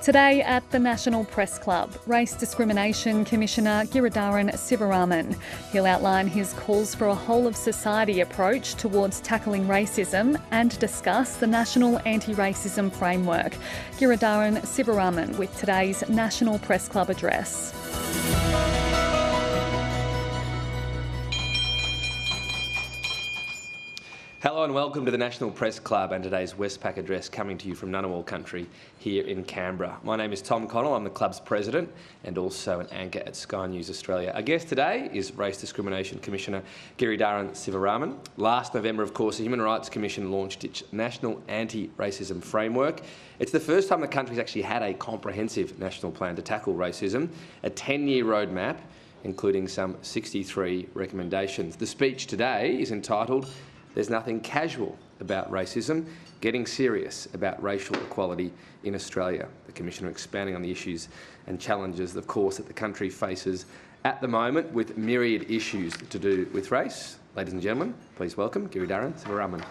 Today at the National Press Club, Race Discrimination Commissioner Giridharan Sivaraman. He'll outline his calls for a whole-of-society approach towards tackling racism and discuss the National Anti-Racism Framework. Giridharan Sivaraman with today's National Press Club address. Hello and welcome to the National Press Club and today's Westpac address coming to you from Ngunnawal country here in Canberra. My name is Tom Connell, I'm the club's president and also an anchor at Sky News Australia. Our guest today is Race Discrimination Commissioner Giridharan Sivaraman. Last November, of course, the Human Rights Commission launched its National Anti-Racism Framework. It's the first time the country's actually had a comprehensive national plan to tackle racism, a 10-year roadmap, including some 63 recommendations. The speech today is entitled "There's Nothing Casual About Racism, Getting Serious About Racial Equality in Australia." The Commissioner expanding on the issues and challenges, of course, that the country faces at the moment with myriad issues to do with race. Ladies and gentlemen, please welcome Giridharan Sivaraman.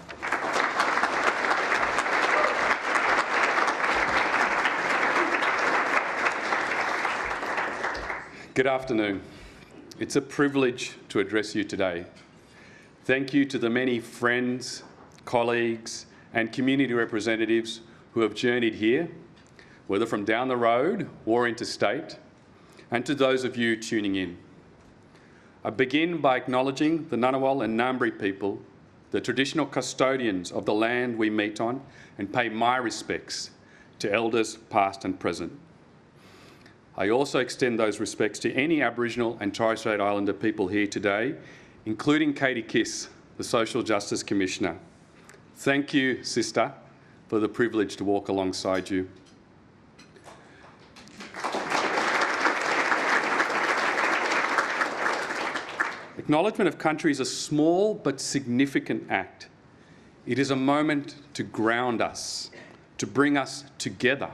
Good afternoon. It's a privilege to address you today. Thank you to the many friends, colleagues and community representatives who have journeyed here, whether from down the road or interstate, and to those of you tuning in. I begin by acknowledging the Ngunnawal and Ngambri people, the traditional custodians of the land we meet on, and pay my respects to elders past and present. I also extend those respects to any Aboriginal and Torres Strait Islander people here today, including Katie Kiss, the Social Justice Commissioner. Thank you, sister, for the privilege to walk alongside you. Acknowledgement of country is a small but significant act. It is a moment to ground us, to bring us together.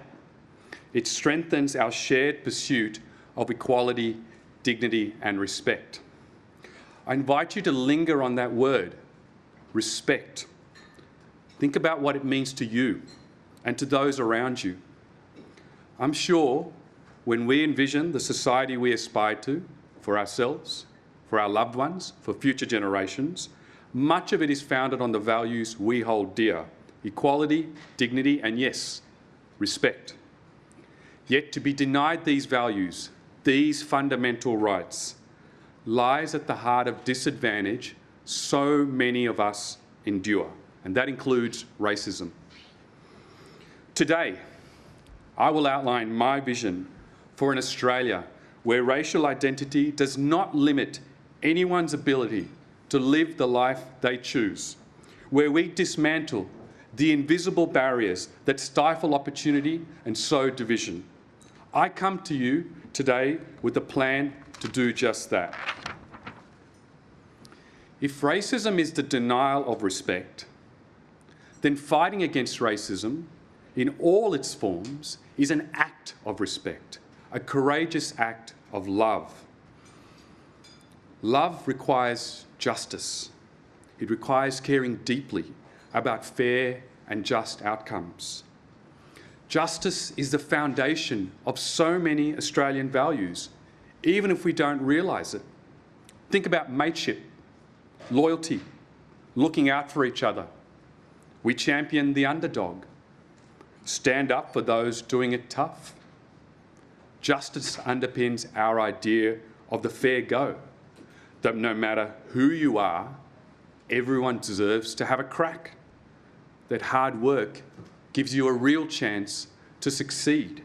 It strengthens our shared pursuit of equality, dignity and respect. I invite you to linger on that word, respect. Think about what it means to you and to those around you. I'm sure when we envision the society we aspire to, for ourselves, for our loved ones, for future generations, much of it is founded on the values we hold dear: equality, dignity and, yes, respect. Yet to be denied these values, these fundamental rights, lies at the heart of disadvantage so many of us endure, and that includes racism. Today, I will outline my vision for an Australia where racial identity does not limit anyone's ability to live the life they choose, where we dismantle the invisible barriers that stifle opportunity and sow division. I come to you today with a plan to do just that. If racism is the denial of respect, then fighting against racism in all its forms is an act of respect, a courageous act of love. Love requires justice. It requires caring deeply about fair and just outcomes. Justice is the foundation of so many Australian values, even if we don't realise it. Think about mateship, loyalty, looking out for each other. We champion the underdog, stand up for those doing it tough. Justice underpins our idea of the fair go, that no matter who you are, everyone deserves to have a crack, that hard work gives you a real chance to succeed.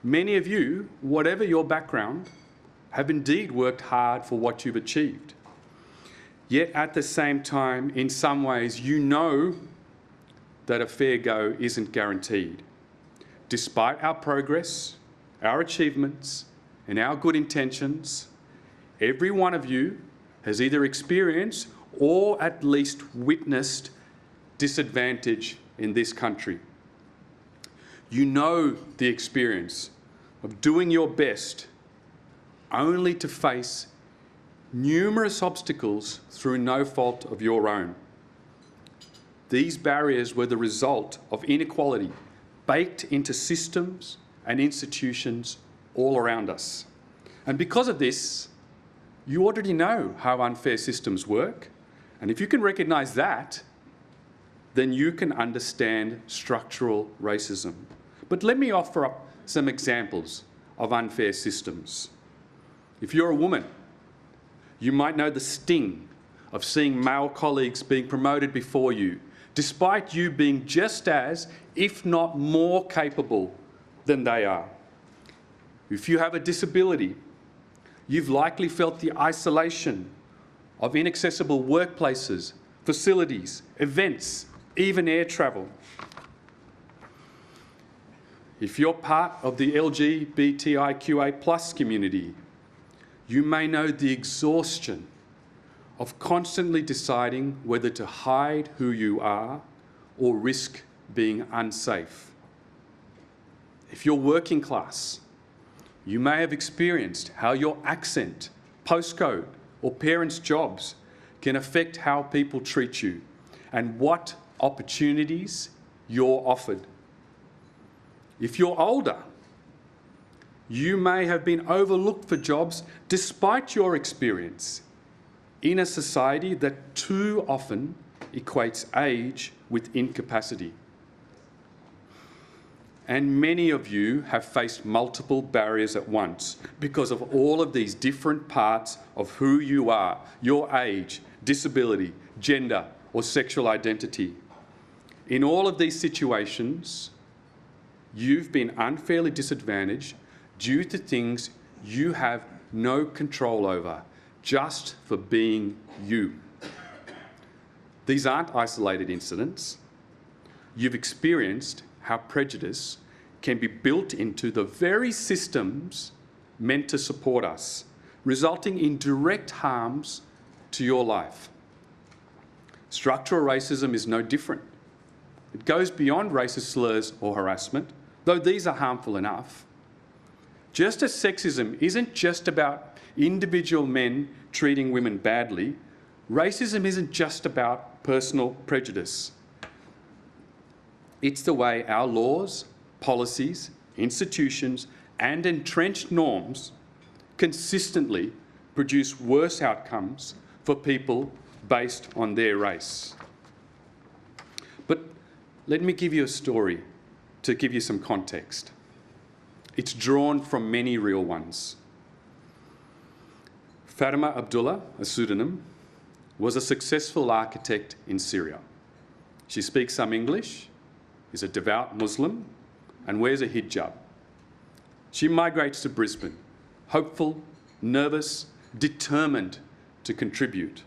Many of you, whatever your background, have indeed worked hard for what you've achieved. Yet at the same time, in some ways, you know that a fair go isn't guaranteed. Despite our progress, our achievements, and our good intentions, every one of you has either experienced or at least witnessed disadvantage in this country. You know the experience of doing your best only to face numerous obstacles through no fault of your own. These barriers were the result of inequality baked into systems and institutions all around us. And because of this, you already know how unfair systems work. And if you can recognise that, then you can understand structural racism. But let me offer up some examples of unfair systems. If you're a woman, you might know the sting of seeing male colleagues being promoted before you, despite you being just as, if not more, capable than they are. If you have a disability, you've likely felt the isolation of inaccessible workplaces, facilities, events, even air travel. If you're part of the LGBTIQA+ community, you may know the exhaustion of constantly deciding whether to hide who you are or risk being unsafe. If you're working class, you may have experienced how your accent, postcode, or parents' jobs can affect how people treat you and what opportunities you're offered. If you're older, you may have been overlooked for jobs despite your experience in a society that too often equates age with incapacity. And many of you have faced multiple barriers at once because of all of these different parts of who you are, your age, disability, gender, or sexual identity. In all of these situations, you've been unfairly disadvantaged due to things you have no control over, just for being you. These aren't isolated incidents. You've experienced how prejudice can be built into the very systems meant to support us, resulting in direct harms to your life. Structural racism is no different. It goes beyond racist slurs or harassment, though these are harmful enough. Just as sexism isn't just about individual men treating women badly, racism isn't just about personal prejudice. It's the way our laws, policies, institutions, and entrenched norms consistently produce worse outcomes for people based on their race. But let me give you a story to give you some context. It's drawn from many real ones. Fatima Abdullah, a pseudonym, was a successful architect in Syria. She speaks some English, is a devout Muslim, and wears a hijab. She migrates to Brisbane, hopeful, nervous, determined to contribute.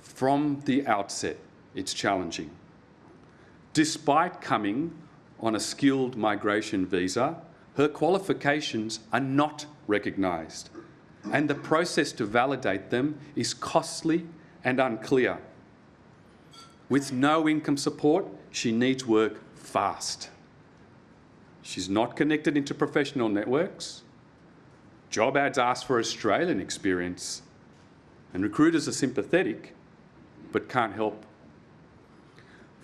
From the outset, it's challenging. Despite coming on a skilled migration visa, her qualifications are not recognised, and the process to validate them is costly and unclear. With no income support, she needs work fast. She's not connected into professional networks. Job ads ask for Australian experience, and recruiters are sympathetic but can't help.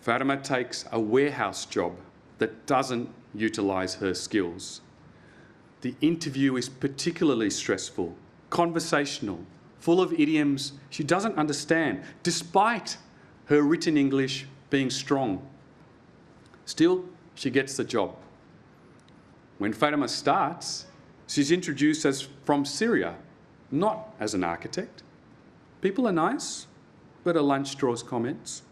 Fatima takes a warehouse job that doesn't utilise her skills. The interview is particularly stressful, conversational, full of idioms she doesn't understand, despite her written English being strong. Still, she gets the job. When Fatima starts, she's introduced as from Syria, not as an architect. People are nice, but her lunch draws comments.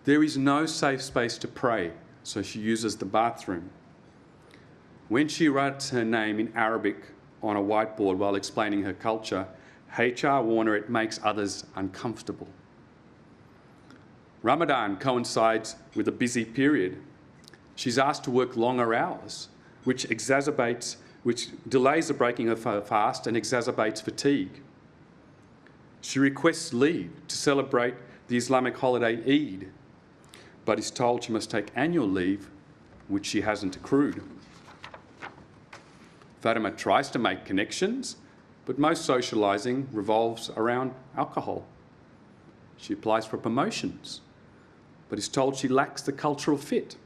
There is no safe space to pray, so she uses the bathroom. When she writes her name in Arabic on a whiteboard while explaining her culture, HR warn her it makes others uncomfortable. Ramadan coincides with a busy period. She's asked to work longer hours, which delays the breaking of her fast and exacerbates fatigue. She requests leave to celebrate the Islamic holiday Eid, but is told she must take annual leave, which she hasn't accrued. Fatima tries to make connections, but most socialising revolves around alcohol. She applies for promotions, but is told she lacks the cultural fit.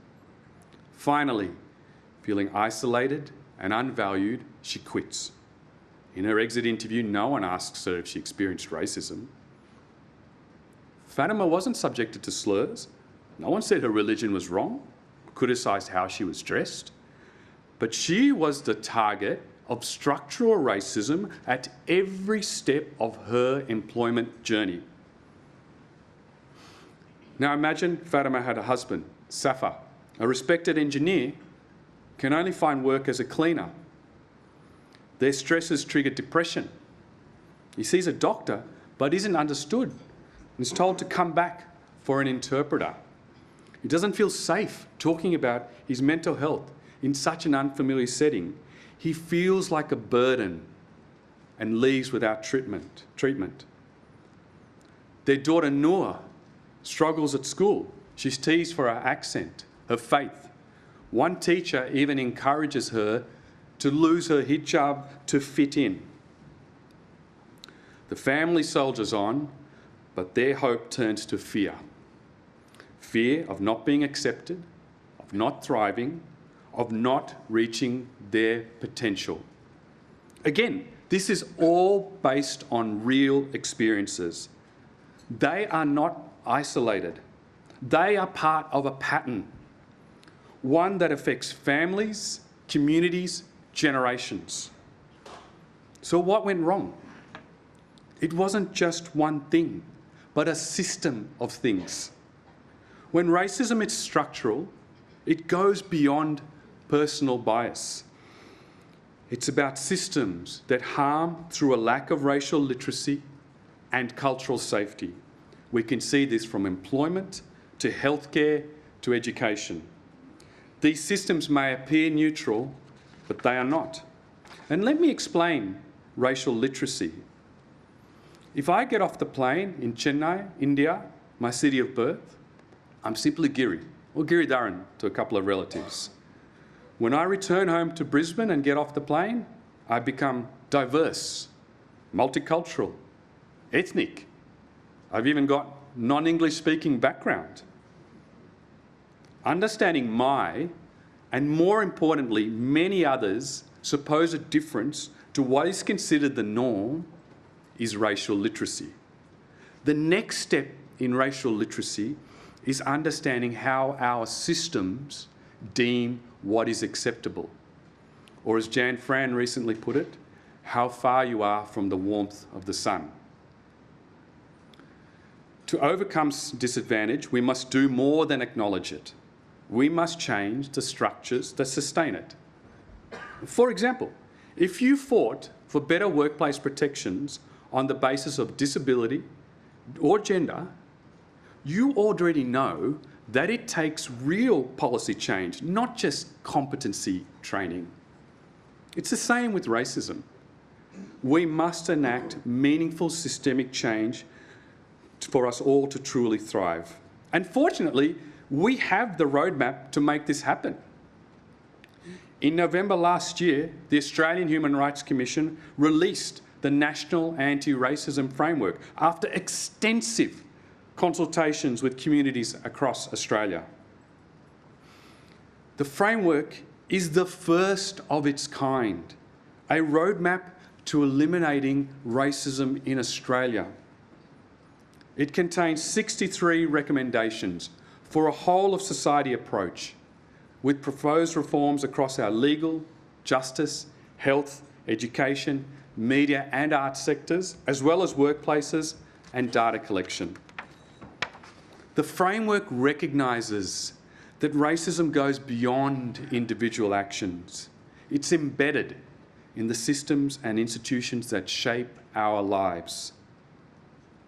Finally, feeling isolated and unvalued, she quits. In her exit interview, no one asks her if she experienced racism. Fatima wasn't subjected to slurs. No one said her religion was wrong, criticised how she was dressed. But she was the target of structural racism at every step of her employment journey. Now imagine Fatima had a husband, Safa, a respected engineer, can only find work as a cleaner. Their stresses trigger depression. He sees a doctor but isn't understood and is told to come back for an interpreter. He doesn't feel safe talking about his mental health in such an unfamiliar setting. He feels like a burden and leaves without treatment. Their daughter Noor struggles at school. She's teased for her accent, her faith. One teacher even encourages her to lose her hijab to fit in. The family soldiers on, but their hope turns to fear. Fear of not being accepted, of not thriving, of not reaching their potential. Again, this is all based on real experiences. They are not isolated. They are part of a pattern, one that affects families, communities, generations. So what went wrong? It wasn't just one thing, but a system of things. When racism is structural, it goes beyond personal bias. It's about systems that harm through a lack of racial literacy and cultural safety. We can see this from employment to healthcare to education. These systems may appear neutral, but they are not. And let me explain racial literacy. If I get off the plane in Chennai, India, my city of birth, I'm simply Giri, or Giridharan to a couple of relatives. When I return home to Brisbane and get off the plane, I become diverse, multicultural, ethnic. I've even got non-English speaking background. Understanding my, and more importantly, many others' supposed difference to what is considered the norm is racial literacy. The next step in racial literacy is understanding how our systems deem what is acceptable. Or as Jan Fran recently put it, how far you are from the warmth of the sun. To overcome disadvantage, we must do more than acknowledge it. We must change the structures that sustain it. For example, if you fought for better workplace protections on the basis of disability or gender, you already know that it takes real policy change, not just competency training. It's the same with racism. We must enact meaningful systemic change for us all to truly thrive. And fortunately, we have the roadmap to make this happen. In November last year, the Australian Human Rights Commission released the National Anti-Racism Framework after extensive consultations with communities across Australia. The framework is the first of its kind, a roadmap to eliminating racism in Australia. It contains 63 recommendations for a whole-of-society approach with proposed reforms across our legal, justice, health, education, media and arts sectors, as well as workplaces and data collection. The framework recognises that racism goes beyond individual actions. It's embedded in the systems and institutions that shape our lives.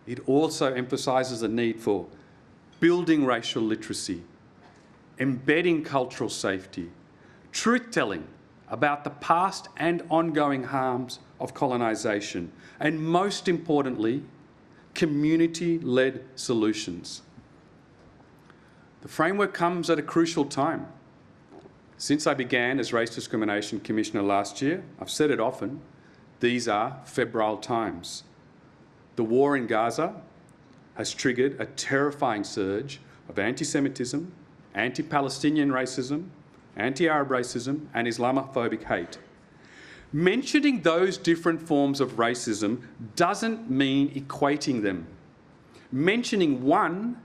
It also emphasises the need for building racial literacy, embedding cultural safety, truth-telling about the past and ongoing harms of colonisation, and most importantly, community-led solutions. The framework comes at a crucial time. Since I began as Race Discrimination Commissioner last year, I've said it often, these are febrile times. The war in Gaza has triggered a terrifying surge of anti-Semitism, anti-Palestinian racism, anti-Arab racism and Islamophobic hate. Mentioning those different forms of racism doesn't mean equating them. Mentioning one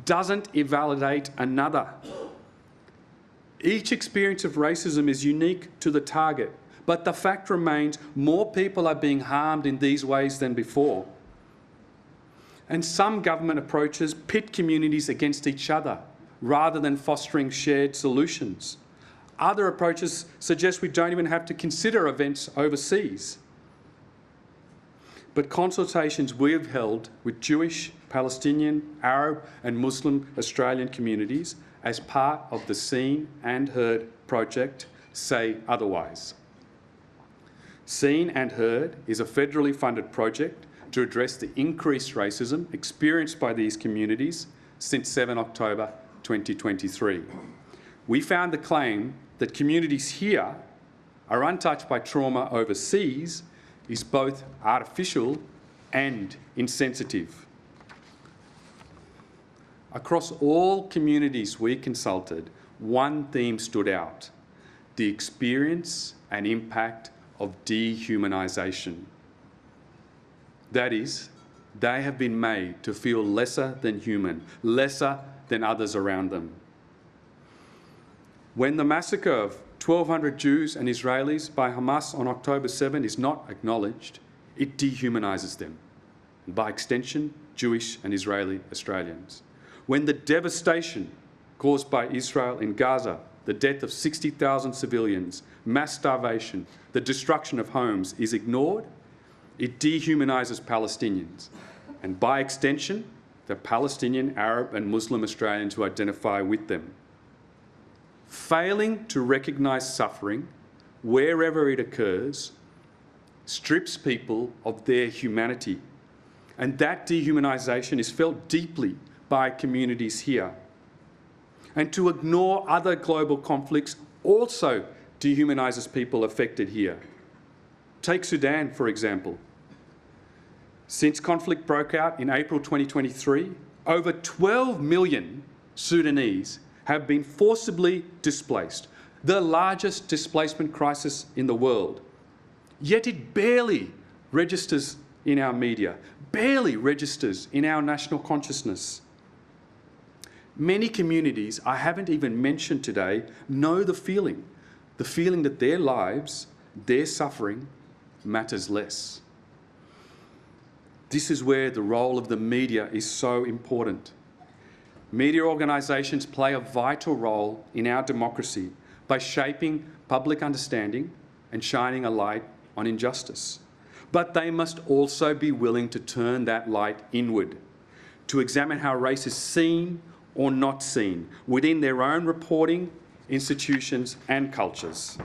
doesn't invalidate another. Each experience of racism is unique to the target, but the fact remains more people are being harmed in these ways than before. And some government approaches pit communities against each other rather than fostering shared solutions. Other approaches suggest we don't even have to consider events overseas. But consultations we've held with Jewish, Palestinian, Arab and Muslim Australian communities as part of the Seen and Heard project say otherwise. Seen and Heard is a federally funded project to address the increased racism experienced by these communities since 7 October 2023. We found the claim that communities here are untouched by trauma overseas is both artificial and insensitive. Across all communities we consulted, one theme stood out: the experience and impact of dehumanisation. That is, they have been made to feel lesser than human, lesser than others around them. When the massacre of 1,200 Jews and Israelis by Hamas on October 7 is not acknowledged, it dehumanises them, and by extension, Jewish and Israeli Australians. When the devastation caused by Israel in Gaza, the death of 60,000 civilians, mass starvation, the destruction of homes is ignored, it dehumanises Palestinians, and by extension, the Palestinian, Arab and Muslim Australians who identify with them. Failing to recognise suffering wherever it occurs strips people of their humanity, and that dehumanisation is felt deeply by communities here. And to ignore other global conflicts also dehumanises people affected here. Take Sudan, for example. Since conflict broke out in April 2023, over 12 million Sudanese have been forcibly displaced, the largest displacement crisis in the world. Yet it barely registers in our media, barely registers in our national consciousness. Many communities I haven't even mentioned today know the feeling that their lives, their suffering matters less. This is where the role of the media is so important. Media organisations play a vital role in our democracy by shaping public understanding and shining a light on injustice. But they must also be willing to turn that light inward, to examine how race is seen or not seen within their own reporting, institutions and cultures.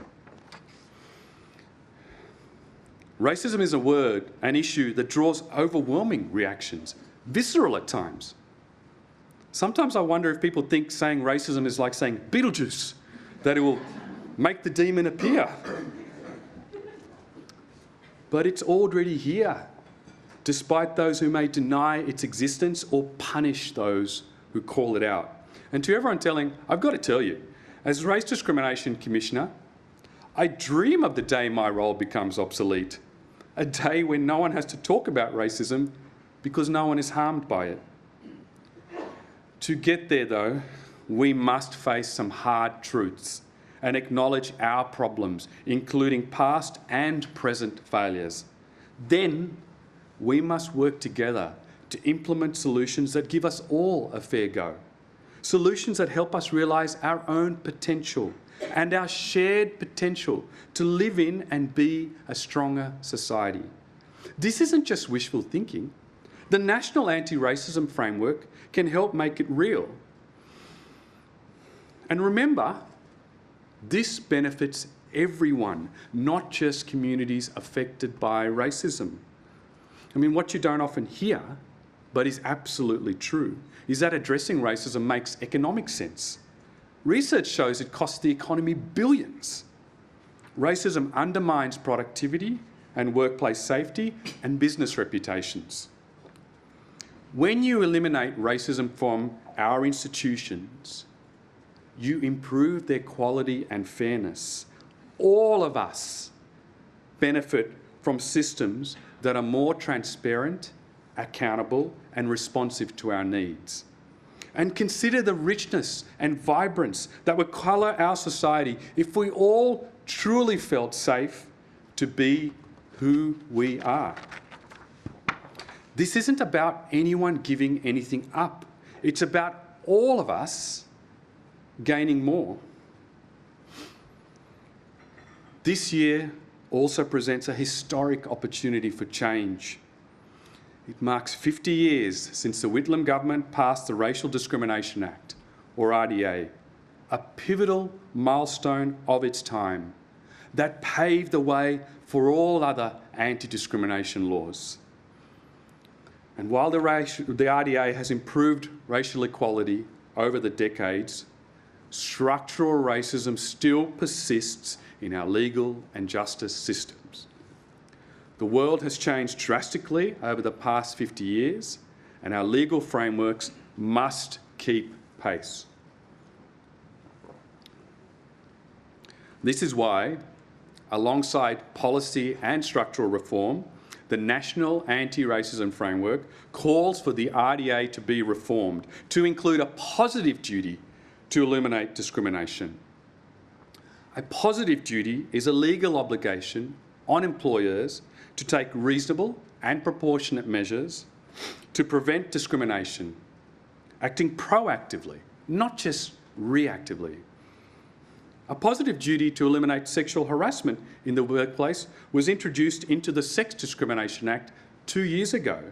Racism is a word, an issue that draws overwhelming reactions, visceral at times. Sometimes I wonder if people think saying racism is like saying Beetlejuice, that it will make the demon appear. But it's already here, despite those who may deny its existence or punish those who call it out. And to everyone telling, I've got to tell you, as Race Discrimination Commissioner, I dream of the day my role becomes obsolete, a day when no one has to talk about racism because no one is harmed by it. To get there, though, we must face some hard truths and acknowledge our problems, including past and present failures. Then we must work together to implement solutions that give us all a fair go. Solutions that help us realise our own potential and our shared potential to live in and be a stronger society. This isn't just wishful thinking. The National Anti-Racism Framework can help make it real. And remember, this benefits everyone, not just communities affected by racism. I mean, what you don't often hear, but is absolutely true, is that addressing racism makes economic sense. Research shows it costs the economy billions. Racism undermines productivity and workplace safety and business reputations. When you eliminate racism from our institutions, you improve their quality and fairness. All of us benefit from systems that are more transparent, accountable, and responsive to our needs. And consider the richness and vibrance that would colour our society if we all truly felt safe to be who we are. This isn't about anyone giving anything up. It's about all of us gaining more. This year also presents a historic opportunity for change. It marks 50 years since the Whitlam government passed the Racial Discrimination Act, or RDA, a pivotal milestone of its time that paved the way for all other anti-discrimination laws. And while the RDA has improved racial equality over the decades, structural racism still persists in our legal and justice systems. The world has changed drastically over the past 50 years, and our legal frameworks must keep pace. This is why, alongside policy and structural reform, the National Anti-Racism Framework calls for the RDA to be reformed to include a positive duty to eliminate discrimination. A positive duty is a legal obligation on employers to take reasonable and proportionate measures to prevent discrimination, acting proactively, not just reactively. A positive duty to eliminate sexual harassment in the workplace was introduced into the Sex Discrimination Act 2 years ago.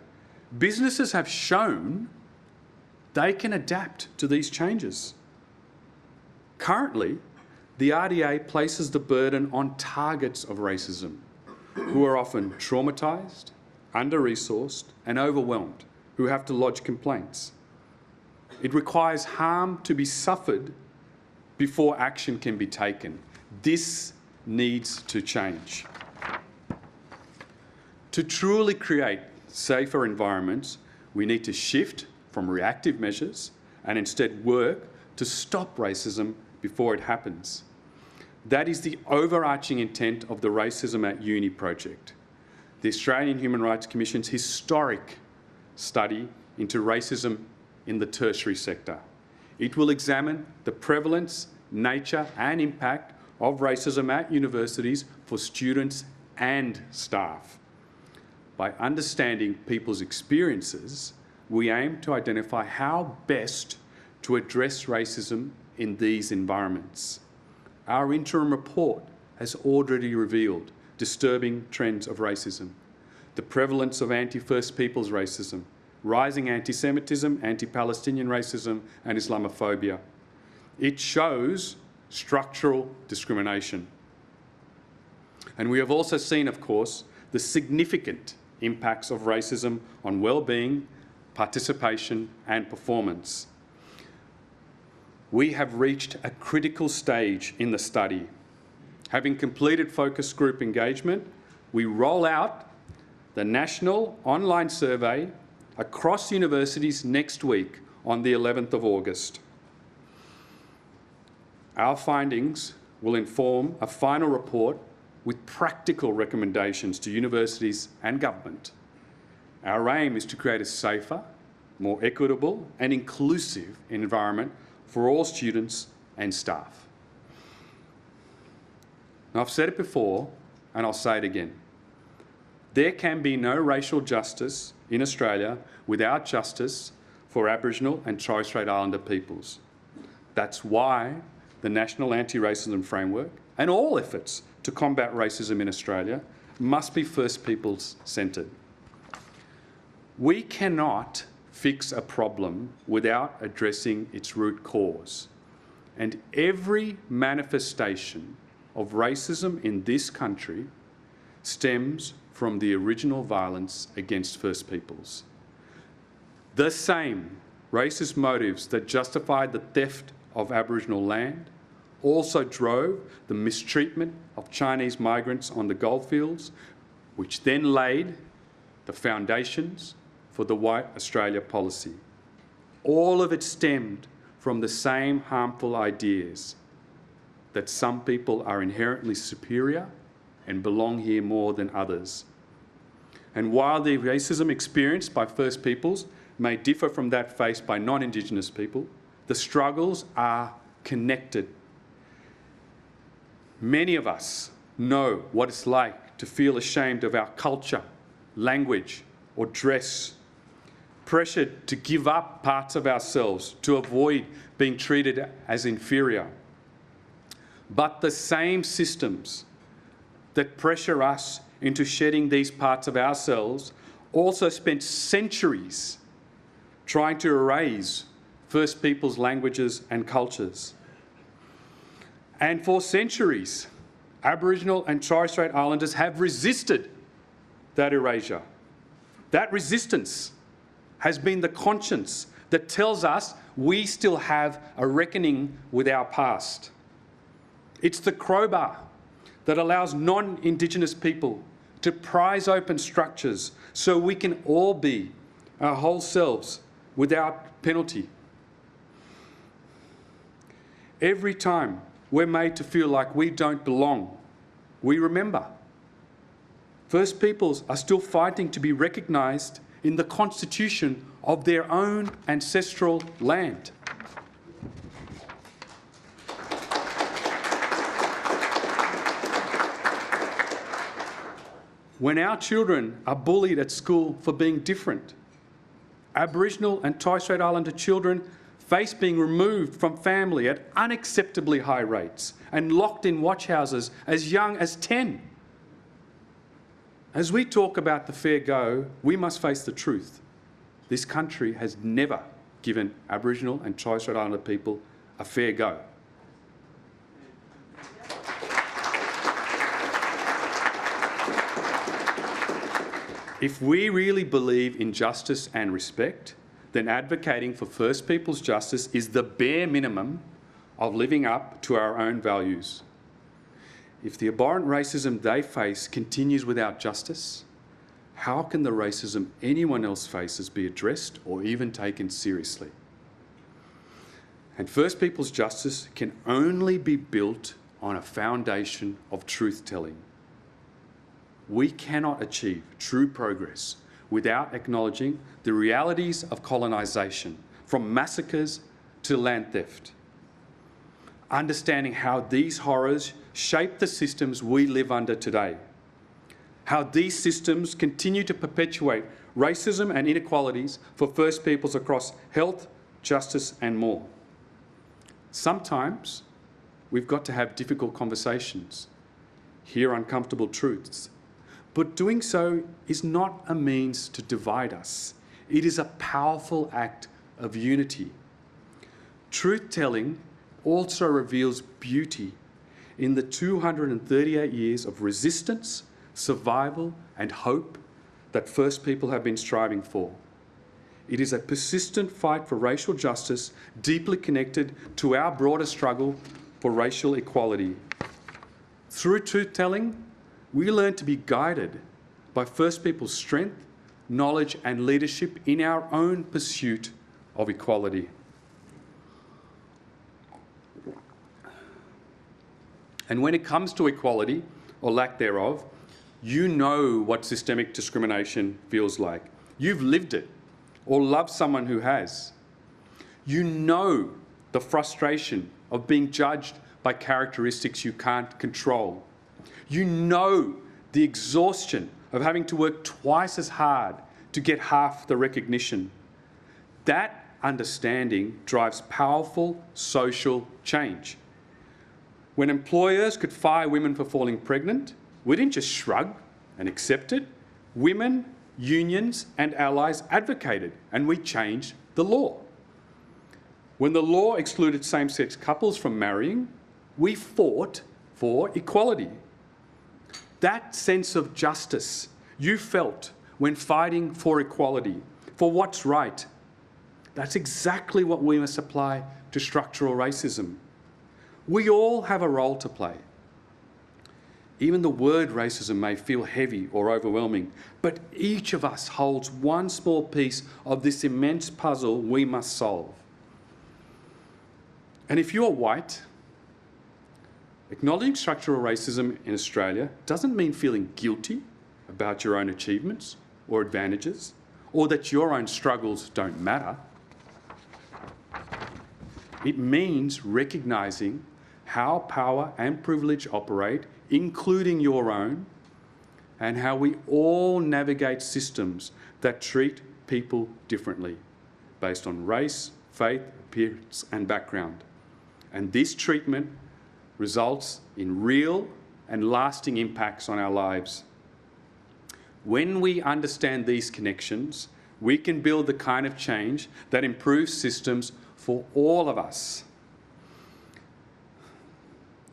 Businesses have shown they can adapt to these changes. Currently, the RDA places the burden on targets of racism, who are often traumatised, under-resourced and overwhelmed, who have to lodge complaints. It requires harm to be suffered before action can be taken. This needs to change. To truly create safer environments, we need to shift from reactive measures and instead work to stop racism before it happens. That is the overarching intent of the Racism at Uni project, the Australian Human Rights Commission's historic study into racism in the tertiary sector. It will examine the prevalence, nature and impact of racism at universities for students and staff. By understanding people's experiences, we aim to identify how best to address racism in these environments. Our interim report has already revealed disturbing trends of racism, the prevalence of anti-First Peoples racism, rising anti-Semitism, anti-Palestinian racism and Islamophobia. It shows structural discrimination. And we have also seen, of course, the significant impacts of racism on well-being, participation and performance. We have reached a critical stage in the study. Having completed focus group engagement, we roll out the national online survey across universities next week on the 11th of August. Our findings will inform a final report with practical recommendations to universities and government. Our aim is to create a safer, more equitable and inclusive environment for all students and staff. Now, I've said it before and I'll say it again. There can be no racial justice in Australia without justice for Aboriginal and Torres Strait Islander peoples. That's why the National Anti-Racism Framework and all efforts to combat racism in Australia must be First Peoples centred. We cannot fix a problem without addressing its root cause. And every manifestation of racism in this country stems from the original violence against First Peoples. The same racist motives that justified the theft of Aboriginal land also drove the mistreatment of Chinese migrants on the goldfields, which then laid the foundations for the White Australia policy. All of it stemmed from the same harmful ideas that some people are inherently superior and belong here more than others. And while the racism experienced by First Peoples may differ from that faced by non-Indigenous people, the struggles are connected. Many of us know what it's like to feel ashamed of our culture, language, or dress, pressured to give up parts of ourselves to avoid being treated as inferior. But the same systems that pressure us into shedding these parts of ourselves also spent centuries trying to erase First Peoples' languages and cultures. And for centuries, Aboriginal and Torres Strait Islanders have resisted that erasure. That resistance has been the conscience that tells us we still have a reckoning with our past. It's the crowbar that allows non-Indigenous people to prise open structures so we can all be our whole selves without penalty. Every time we're made to feel like we don't belong, we remember. First Peoples are still fighting to be recognised in the constitution of their own ancestral land. When our children are bullied at school for being different, Aboriginal and Torres Strait Islander children face being removed from family at unacceptably high rates and locked in watch houses as young as 10. As we talk about the fair go, we must face the truth. This country has never given Aboriginal and Torres Strait Islander people a fair go. If we really believe in justice and respect, then advocating for First Peoples justice is the bare minimum of living up to our own values. If the abhorrent racism they face continues without justice, how can the racism anyone else faces be addressed or even taken seriously? And First Peoples justice can only be built on a foundation of truth-telling. We cannot achieve true progress without acknowledging the realities of colonisation, from massacres to land theft. Understanding how these horrors shape the systems we live under today. How these systems continue to perpetuate racism and inequalities for First Peoples across health, justice and more. Sometimes we've got to have difficult conversations, hear uncomfortable truths, but doing so is not a means to divide us. It is a powerful act of unity. Truth-telling also reveals beauty in the 238 years of resistance, survival and hope that First People have been striving for. It is a persistent fight for racial justice, deeply connected to our broader struggle for racial equality. Through truth-telling, we learn to be guided by First People's strength, knowledge and leadership in our own pursuit of equality. And when it comes to equality, or lack thereof, you know what systemic discrimination feels like. You've lived it, or loved someone who has. You know the frustration of being judged by characteristics you can't control. You know the exhaustion of having to work twice as hard to get half the recognition. That understanding drives powerful social change. When employers could fire women for falling pregnant, we didn't just shrug and accept it. Women, unions and allies advocated, and we changed the law. When the law excluded same-sex couples from marrying, we fought for equality. That sense of justice you felt when fighting for equality, for what's right, that's exactly what we must apply to structural racism. We all have a role to play. Even the word racism may feel heavy or overwhelming, but each of us holds one small piece of this immense puzzle we must solve. And if you're white, acknowledging structural racism in Australia doesn't mean feeling guilty about your own achievements or advantages, or that your own struggles don't matter. It means recognising how power and privilege operate, including your own, and how we all navigate systems that treat people differently based on race, faith, appearance and background. And this treatment results in real and lasting impacts on our lives. When we understand these connections, we can build the kind of change that improves systems for all of us.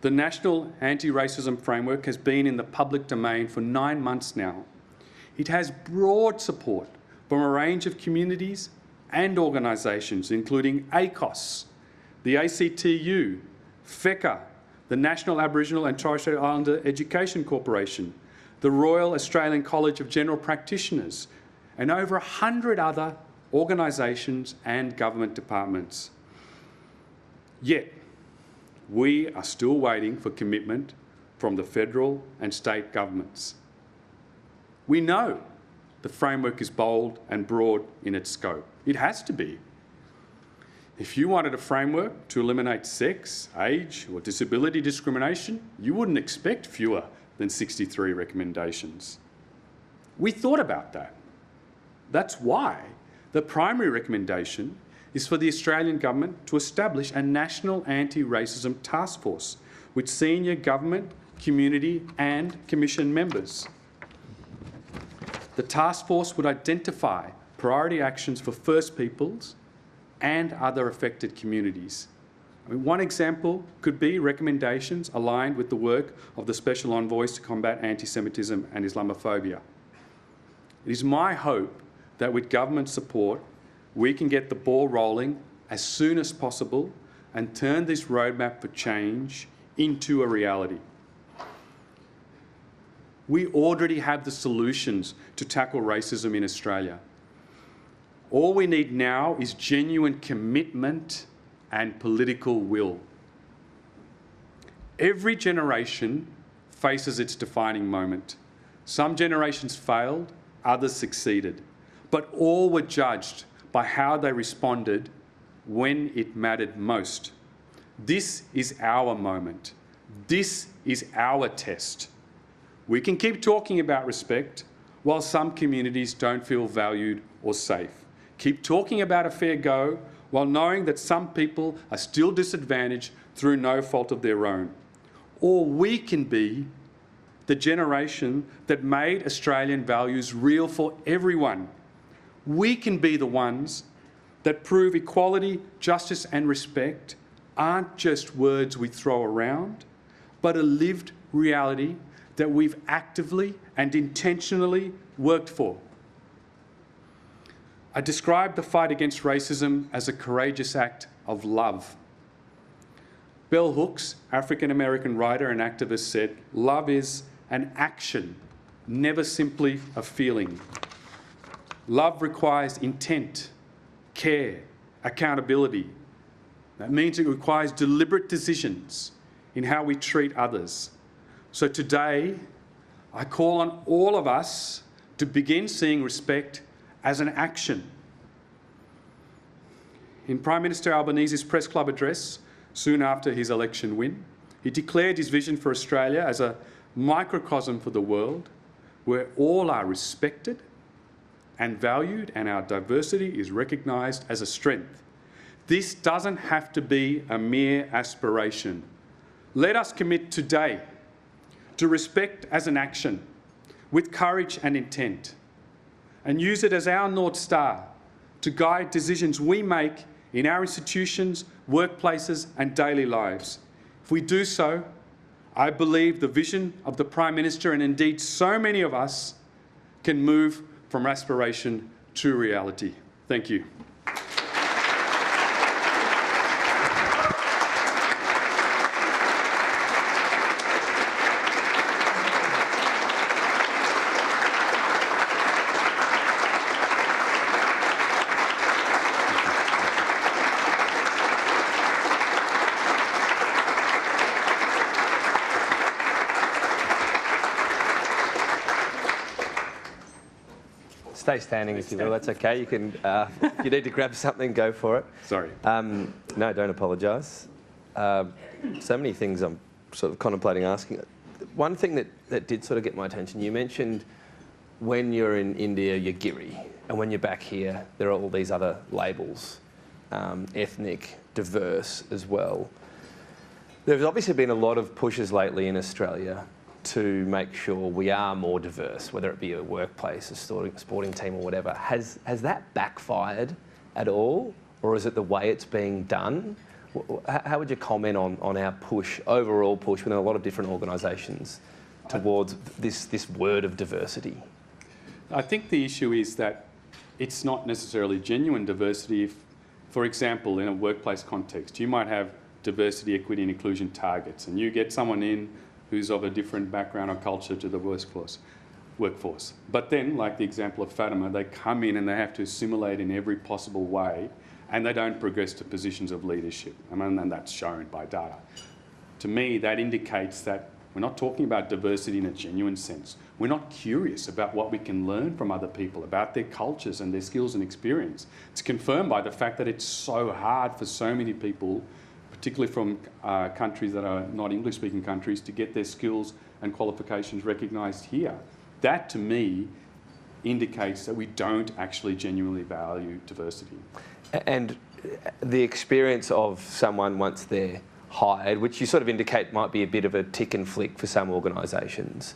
The National Anti-Racism Framework has been in the public domain for 9 months now. It has broad support from a range of communities and organisations, including ACOS, the ACTU, FECA, the National Aboriginal and Torres Strait Islander Education Corporation, the Royal Australian College of General Practitioners, and over 100 other organisations and government departments. Yet, we are still waiting for commitment from the federal and state governments. We know the framework is bold and broad in its scope. It has to be. If you wanted a framework to eliminate sex, age, or disability discrimination, you wouldn't expect fewer than 63 recommendations. We thought about that. That's why the primary recommendation is for the Australian Government to establish a national anti-racism task force with senior government, community and Commission members. The task force would identify priority actions for First Peoples and other affected communities. One example could be recommendations aligned with the work of the Special Envoys to combat anti-Semitism and Islamophobia. It is my hope that with government support, we can get the ball rolling as soon as possible and turn this roadmap for change into a reality. We already have the solutions to tackle racism in Australia. All we need now is genuine commitment and political will. Every generation faces its defining moment. Some generations failed, others succeeded, but all were judged by how they responded when it mattered most. This is our moment. This is our test. We can keep talking about respect while some communities don't feel valued or safe. Keep talking about a fair go while knowing that some people are still disadvantaged through no fault of their own. Or we can be the generation that made Australian values real for everyone. We can be the ones that prove equality, justice and respect aren't just words we throw around, but a lived reality that we've actively and intentionally worked for. I describe the fight against racism as a courageous act of love. Bell Hooks, African-American writer and activist, said, "Love is an action, never simply a feeling. Love requires intent, care, accountability. That means it requires deliberate decisions in how we treat others." So today, I call on all of us to begin seeing respect as an action. In Prime Minister Albanese's press club address, soon after his election win, he declared his vision for Australia as a microcosm for the world, where all are respected and valued and our diversity is recognised as a strength. This doesn't have to be a mere aspiration. Let us commit today to respect as an action with courage and intent, and use it as our North Star to guide decisions we make in our institutions, workplaces and daily lives. If we do so, I believe the vision of the Prime Minister, and indeed so many of us, can move from aspiration to reality. Thank you. Stay standing if you will, that's okay. You can, if you need to grab something, go for it. Sorry. No, don't apologise. So many things I'm sort of contemplating asking. One thing that did sort of get my attention, you mentioned when you're in India, you're Giri, and when you're back here, there are all these other labels, ethnic, diverse as well. There's obviously been a lot of pushes lately in Australia to make sure we are more diverse, whether it be a workplace, a sporting team or whatever. Has that backfired at all, or is it the way it's being done? How would you comment on our push, overall push within a lot of different organisations towards this word of diversity? I think the issue is that it's not necessarily genuine diversity. If, for example, in a workplace context, you might have diversity, equity and inclusion targets, and you get someone in who's of a different background or culture to the workforce. But then, like the example of Fatima, they come in and they have to assimilate in every possible way, and they don't progress to positions of leadership. And that's shown by data. To me, that indicates that we're not talking about diversity in a genuine sense. We're not curious about what we can learn from other people, about their cultures and their skills and experience. It's confirmed by the fact that it's so hard for so many people, particularly from countries that are not English-speaking countries, to get their skills and qualifications recognised here. That, to me, indicates that we don't actually genuinely value diversity. And the experience of someone once they're hired, which you sort of indicate might be a bit of a tick and flick for some organisations,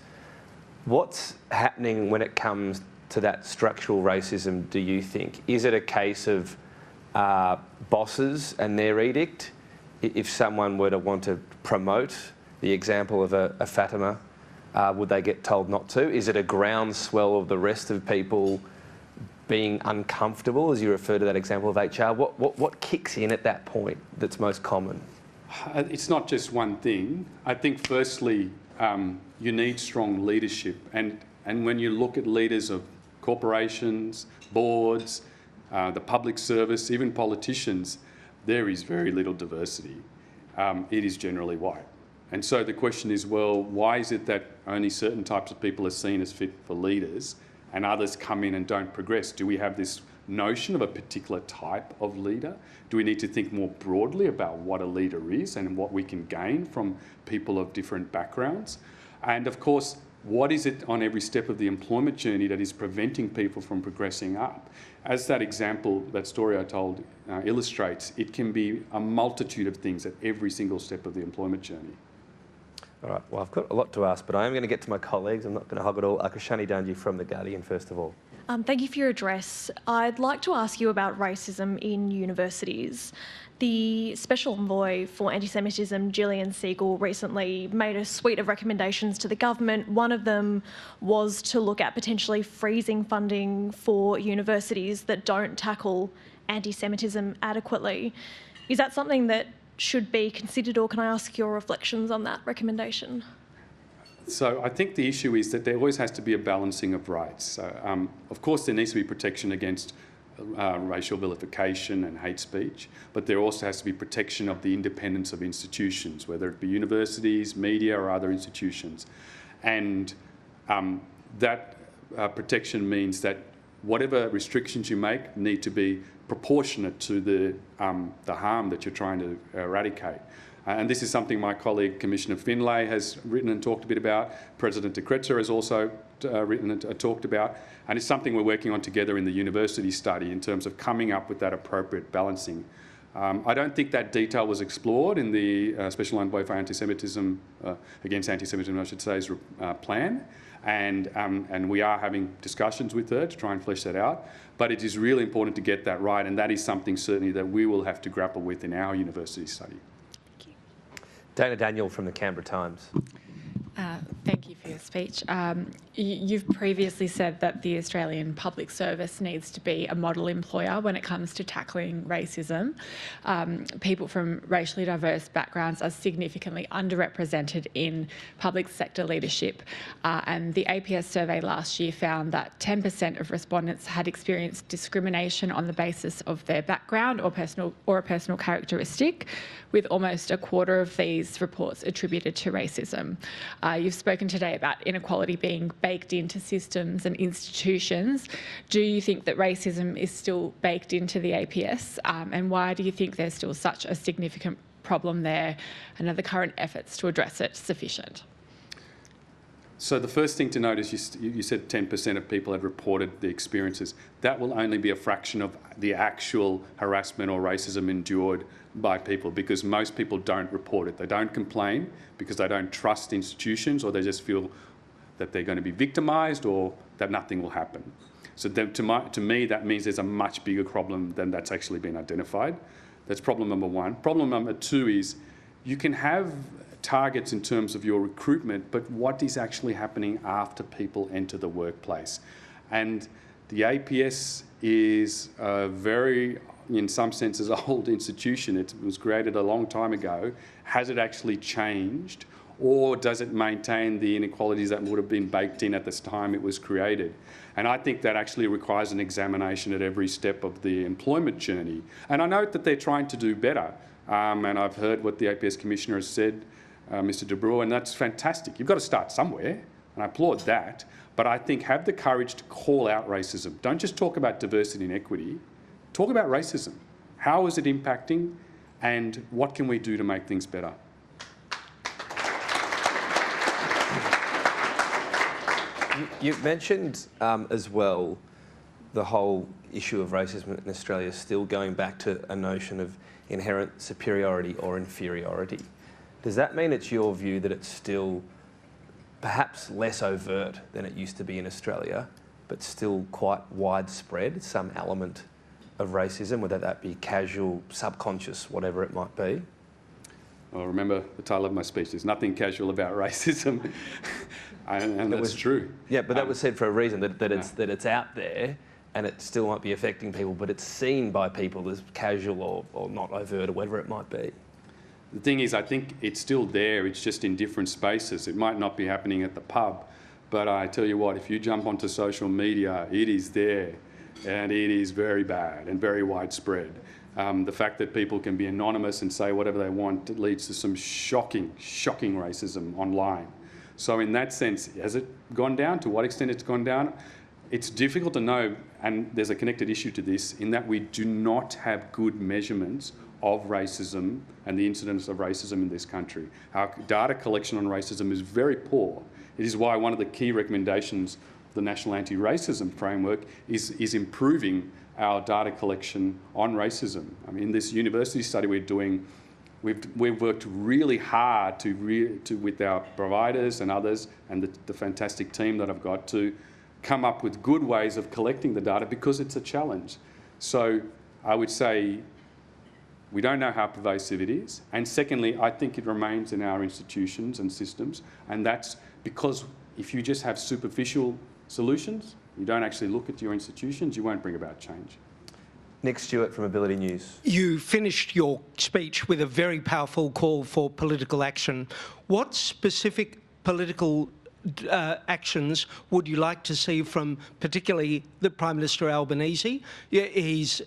what's happening when it comes to that structural racism, do you think? Is it a case of bosses and their edict? If someone were to want to promote the example of a Fatima, would they get told not to? Is it a groundswell of the rest of people being uncomfortable, as you refer to that example of HR? What kicks in at that point that's most common? It's not just one thing. I think firstly, you need strong leadership. And when you look at leaders of corporations, boards, the public service, even politicians, there is very little diversity. It is generally white. And so the question is, well, why is it that only certain types of people are seen as fit for leaders and others come in and don't progress? Do we have this notion of a particular type of leader? Do we need to think more broadly about what a leader is and what we can gain from people of different backgrounds? And of course, what is it on every step of the employment journey that is preventing people from progressing up? As that example, that story I told illustrates, it can be a multitude of things at every single step of the employment journey. All right, well, I've got a lot to ask, but I am going to get to my colleagues. I'm not going to hog it all. Akashani Danji from The Guardian, first of all. Thank you for your address. I'd like to ask you about racism in universities. The Special Envoy for Anti-Semitism, Gillian Siegel, recently made a suite of recommendations to the government. One of them was to look at potentially freezing funding for universities that don't tackle anti-Semitism adequately. Is that something that should be considered, or can I ask your reflections on that recommendation? So I think the issue is that there always has to be a balancing of rights. So, of course, there needs to be protection against racial vilification and hate speech, but there also has to be protection of the independence of institutions, whether it be universities, media or other institutions. And that protection means that whatever restrictions you make need to be proportionate to the harm that you're trying to eradicate. And this is something my colleague Commissioner Finlay has written and talked a bit about. President de Kretser has also written and talked about. And it's something we're working on together in the university study in terms of coming up with that appropriate balancing. I don't think that detail was explored in the Special Envoy for Anti-Semitism, against anti-Semitism, I should say, plan. And we are having discussions with her to try and flesh that out. But it is really important to get that right, and that is something certainly that we will have to grapple with in our university study. Dana Daniel from the Canberra Times. Thank you for your speech. You've previously said that the Australian public service needs to be a model employer when it comes to tackling racism. People from racially diverse backgrounds are significantly underrepresented in public sector leadership, and the APS survey last year found that 10% of respondents had experienced discrimination on the basis of their background or a personal characteristic, with almost a quarter of these reports attributed to racism. You've spoken today about inequality being baked into systems and institutions. Do you think that racism is still baked into the APS? And why do you think there's still such a significant problem there? And are the current efforts to address it sufficient? So the first thing to note is you said 10% of people had reported the experiences. That will only be a fraction of the actual harassment or racism endured by people, because most people don't report it. They don't complain because they don't trust institutions, or they just feel that they're going to be victimised or that nothing will happen. So to me, that means there's a much bigger problem than that's actually been identified. That's problem number one. Problem number two is you can have targets in terms of your recruitment, but what is actually happening after people enter the workplace? And the APS is a very, in some senses, old institution. It was created a long time ago. Has it actually changed, or does it maintain the inequalities that would have been baked in at this time it was created? And I think that actually requires an examination at every step of the employment journey. And I note that they're trying to do better. And I've heard what the APS Commissioner has said, Mr. De Bruin, and that's fantastic. You've got to start somewhere, and I applaud that. But I think have the courage to call out racism. Don't just talk about diversity and equity. Talk about racism. How is it impacting, and what can we do to make things better? You mentioned as well the whole issue of racism in Australia still going back to a notion of inherent superiority or inferiority. Does that mean it's your view that it's still perhaps less overt than it used to be in Australia, but still quite widespread, some element of racism, whether that be casual, subconscious, whatever it might be? Well, remember the title of my speech, there's nothing casual about racism, and that's true. Yeah, but that was said for a reason, that it's out there and it still might be affecting people, but it's seen by people as casual or not overt or whatever it might be. The thing is, I think it's still there, it's just in different spaces. It might not be happening at the pub, but I tell you what, if you jump onto social media, it is there, and it is very bad and very widespread. The fact that people can be anonymous and say whatever they want, it leads to some shocking racism online. So in that sense, has it gone down? To what extent it's gone down? It's difficult to know, and there's a connected issue to this, in that we do not have good measurements of racism and the incidence of racism in this country. Our data collection on racism is very poor. It is why one of the key recommendations of the National Anti-Racism Framework is improving our data collection on racism. I mean, in this university study we're doing, we've worked really hard with our providers and others and the fantastic team that I've got to come up with good ways of collecting the data, because it's a challenge. So I would say we don't know how pervasive it is. And secondly, I think it remains in our institutions and systems. And that's because if you just have superficial solutions, you don't actually look at your institutions, you won't bring about change. Nick Stewart from Ability News. You finished your speech with a very powerful call for political action. What specific political actions would you like to see from particularly the Prime Minister Albanese? Yeah, he's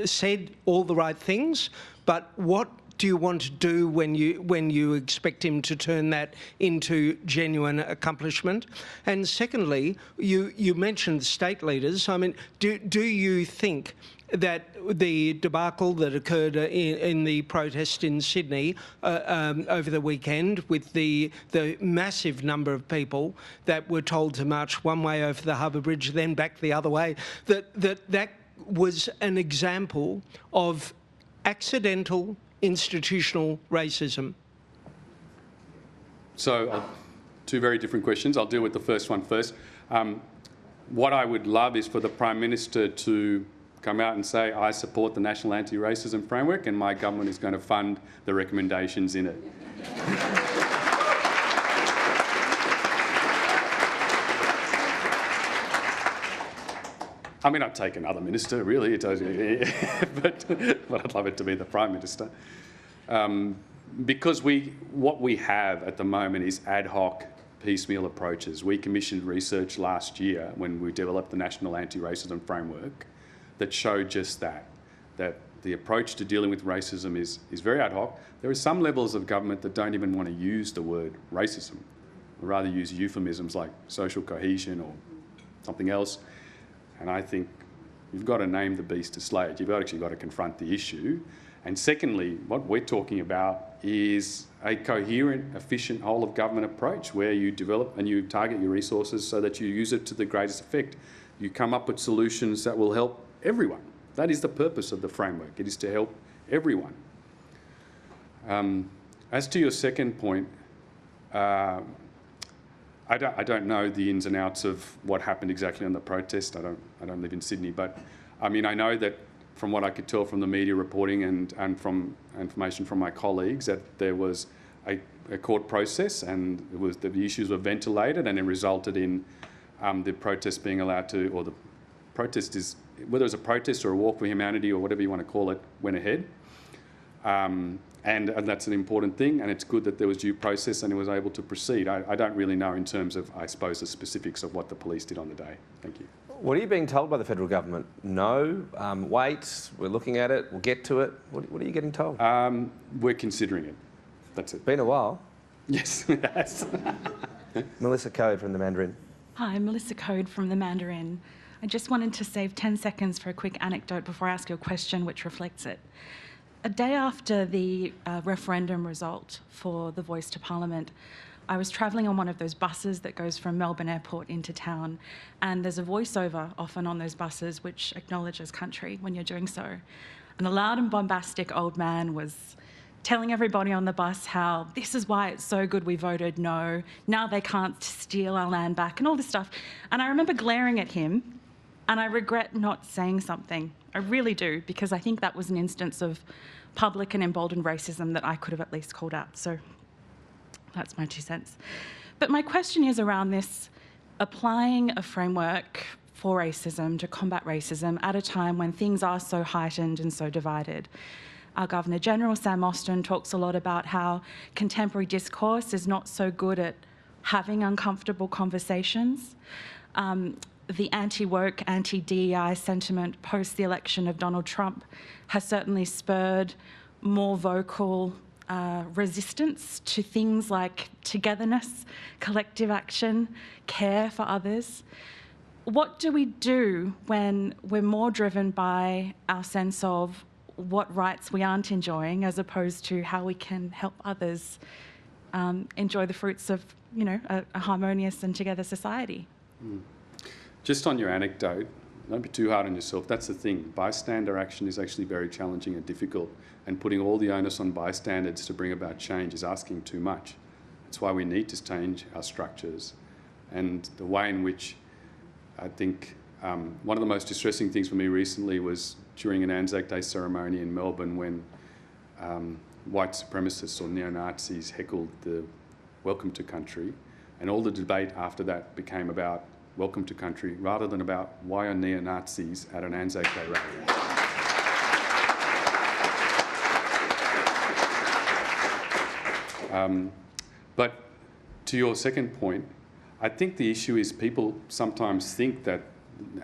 said all the right things, but what do you want to do when you expect him to turn that into genuine accomplishment? And secondly, you mentioned state leaders. I mean, do you think that the debacle that occurred in the protest in Sydney over the weekend, with the massive number of people that were told to march one way over the Harbour Bridge, then back the other way, that was an example of accidental institutional racism? So, two very different questions. I'll deal with the first one first. What I would love is for the Prime Minister to come out and say, I support the National Anti-Racism Framework and my government is going to fund the recommendations in it. I mean, I'd take another minister, really, but I'd love it to be the Prime Minister. Because what we have at the moment is ad hoc, piecemeal approaches. We commissioned research last year when we developed the National Anti-Racism Framework that showed just that the approach to dealing with racism is very ad hoc. There are some levels of government that don't even want to use the word racism. I'd rather use euphemisms like social cohesion or something else. And I think you've got to name the beast to slay it. You've actually got to confront the issue. And secondly, what we're talking about is a coherent, efficient whole-of-government approach where you develop and you target your resources so that you use it to the greatest effect. You come up with solutions that will help everyone. That is the purpose of the framework. It is to help everyone. As to your second point, I don't know the ins and outs of what happened exactly on the protest. I don't live in Sydney, but I mean, I know that from what I could tell from the media reporting and from information from my colleagues, that there was a court process and the issues were ventilated, and it resulted in the protest being allowed to, or the protest is, whether it's a protest or a walk for humanity or whatever you want to call it, went ahead. And that's an important thing, and it's good that there was due process and it was able to proceed. I don't really know in terms of, I suppose, the specifics of what the police did on the day. Thank you. What are you being told by the federal government? No, wait, we're looking at it, we'll get to it. What are you getting told? We're considering it. That's it. Been a while. Yes, it has. Melissa Code from the Mandarin. Hi, Melissa Code from the Mandarin. I just wanted to save 10 seconds for a quick anecdote before I ask you a question which reflects it. A day after the referendum result for the Voice to Parliament, I was travelling on one of those buses that goes from Melbourne Airport into town, and there's a voiceover often on those buses which acknowledges country when you're doing so. And a loud and bombastic old man was telling everybody on the bus how this is why it's so good we voted no, now they can't steal our land back, and all this stuff. And I remember glaring at him, and I regret not saying something. I really do, because I think that was an instance of public and emboldened racism that I could have at least called out. So that's my 2 cents. But my question is around this, applying a framework for racism to combat racism at a time when things are so heightened and so divided. Our Governor-General, Sam Austin, talks a lot about how contemporary discourse is not so good at having uncomfortable conversations. The anti-woke, anti-DEI sentiment post the election of Donald Trump has certainly spurred more vocal resistance to things like togetherness, collective action, care for others. What do we do when we're more driven by our sense of what rights we aren't enjoying as opposed to how we can help others enjoy the fruits of, you know, a harmonious and together society? Just on your anecdote, don't be too hard on yourself. That's the thing. Bystander action is actually very challenging and difficult, and putting all the onus on bystanders to bring about change is asking too much. That's why we need to change our structures. And the way in which I think one of the most distressing things for me recently was during an Anzac Day ceremony in Melbourne when white supremacists or neo-Nazis heckled the Welcome to Country, and all the debate after that became about Welcome to Country rather than about why are neo-Nazis at an Anzac Day rally. But to your second point, I think the issue is people sometimes think that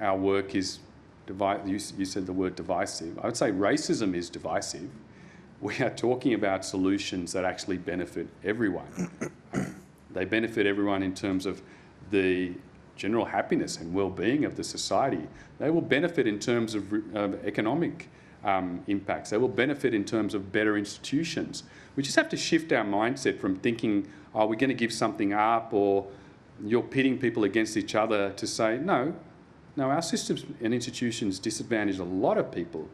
our work is, you said the word divisive. I would say racism is divisive. We are talking about solutions that actually benefit everyone. They benefit everyone in terms of the general happiness and well-being of the society. They will benefit in terms of economic impacts. They will benefit in terms of better institutions. We just have to shift our mindset from thinking, oh, we're going to give something up, or you're pitting people against each other, to say, no, our systems and institutions disadvantage a lot of people.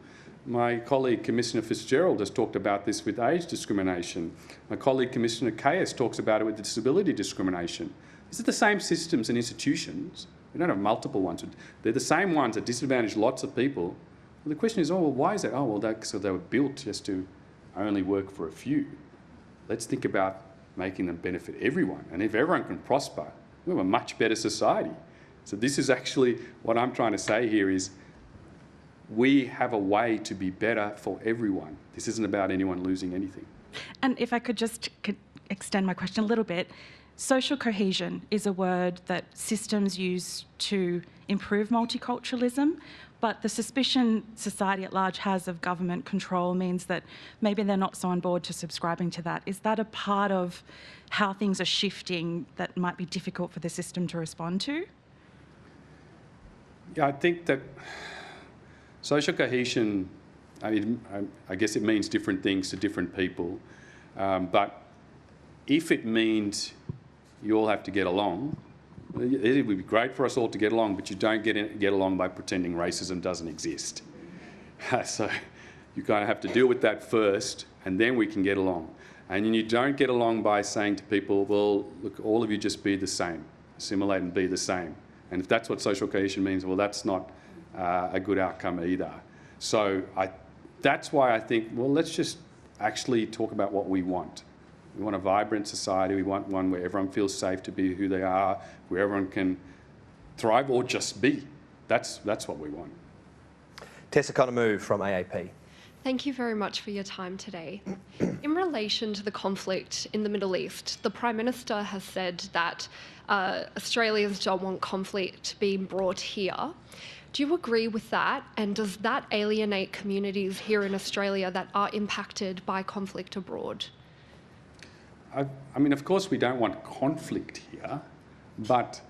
My colleague, Commissioner Fitzgerald, has talked about this with age discrimination. My colleague, Commissioner Kayas, talks about it with disability discrimination. These are the same systems and institutions. We don't have multiple ones. They're the same ones that disadvantage lots of people. Well, the question is, oh, well, why is that? Oh, well, so they were built just to only work for a few. Let's think about making them benefit everyone. And if everyone can prosper, we have a much better society. So this is actually what I'm trying to say here is we have a way to be better for everyone. This isn't about anyone losing anything. And if I could just extend my question a little bit, social cohesion is a word that systems use to improve multiculturalism. But the suspicion society at large has of government control means that maybe they're not so on board to subscribing to that. Is that a part of how things are shifting that might be difficult for the system to respond to? Yeah, I think that social cohesion, I guess it means different things to different people. But if it means you all have to get along, it would be great for us all to get along, but you don't get along by pretending racism doesn't exist. So you kind of have to deal with that first, and then we can get along. And you don't get along by saying to people, well, look, all of you just be the same, assimilate and be the same. And if that's what social cohesion means, well, that's not a good outcome either. So that's why I think, well, let's just actually talk about what we want. We want a vibrant society. We want one where everyone feels safe to be who they are, where everyone can thrive or just be. That's what we want. Tessa Conamu from AAP. Thank you very much for your time today. In relation to the conflict in the Middle East, the Prime Minister has said that Australians don't want conflict being brought here. Do you agree with that? And does that alienate communities here in Australia that are impacted by conflict abroad? I mean, of course, we don't want conflict here, but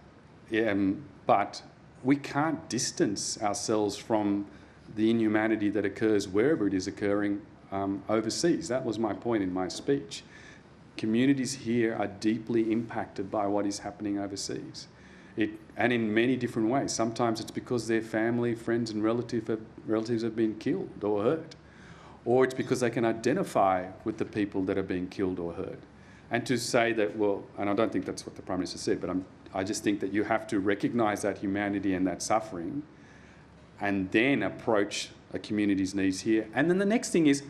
we can't distance ourselves from the inhumanity that occurs wherever it is occurring overseas. That was my point in my speech. Communities here are deeply impacted by what is happening overseas. And in many different ways. Sometimes it's because their family, friends and relatives have been killed or hurt. Or it's because they can identify with the people that are being killed or hurt. And to say that, well, and I don't think that's what the Prime Minister said, but I just think that you have to recognise that humanity and that suffering and then approach a community's needs here. And then the next thing is